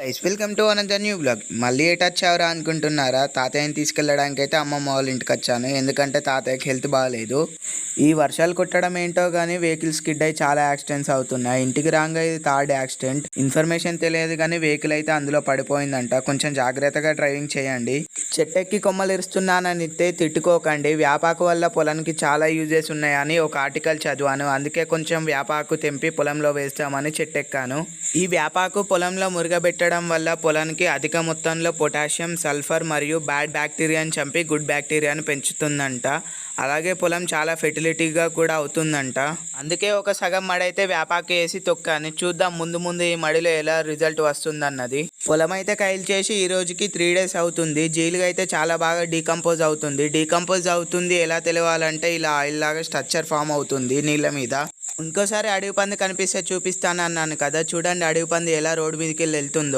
Guys welcome to another new blog. మళ్ళీ ఎటు వచ్చావురా అనుకుంటున్నారా? తాతయ్యని తీసుకెళ్ళడానికి అయితే అమ్మమ్మ వాళ్ళ ఇంటికి వచ్చాను. ఎందుకంటే తాతయ్యకి హెల్త్ బాగాలేదు. ఈ వర్షాలు కొట్టడం ఏంటో కానీ వెహికల్ స్కిడ్ అయి చాలా యాక్సిడెంట్స్ అవుతున్నాయి. ఇంటికి రాగా ఇది థర్డ్ యాక్సిడెంట్. ఇన్ఫర్మేషన్ తెలియదు కానీ వెహికల్ అయితే అందులో పడిపోయిందంట. కొంచెం జాగ్రత్తగా డ్రైవింగ్ చేయండి. చెట్టెక్కి కొమ్మలు ఇరుస్తున్నానని తిట్టుకోకండి. వేపాకు వల్ల పొలానికి చాలా యూజెస్ ఉన్నాయని ఒక ఆర్టికల్ చదివాను. అందుకే కొంచెం వేపాకు తెంపి పొలంలో వేస్తామని చెట్టెక్కాను. ఈ వేపాకు పొలంలో మురగబెట్టడం వల్ల పొలానికి అధిక మొత్తంలో పొటాషియం, సల్ఫర్ మరియు బ్యాడ్ బ్యాక్టీరియాని చంపి గుడ్ బ్యాక్టీరియాని పెంచుతుందంట. అలాగే పొలం చాలా ఫెర్టిలిటీగా కూడా అవుతుందంట. అందుకే ఒక సగం మడి అయితే వేపాకు వేసి తొక్కాను. చూద్దాం ముందు ముందు ఈ మడిలో ఎలా రిజల్ట్ వస్తుందన్నది. పొలం అయితే కైలు చేసి ఈ రోజుకి 3 days అవుతుంది. జీలుగా అయితే చాలా బాగా డీకంపోజ్ అవుతుంది. ఎలా తెలియాలంటే ఇలా ఆయిల్ లాగా స్ట్రక్చర్ ఫామ్ అవుతుంది నీళ్ళ మీద. ఇంకోసారి అడవి పంది కనిపిస్తే చూపిస్తాను అన్నాను కదా, చూడండి అడవి పంది ఎలా రోడ్డు మీదకి వెళ్తుందో.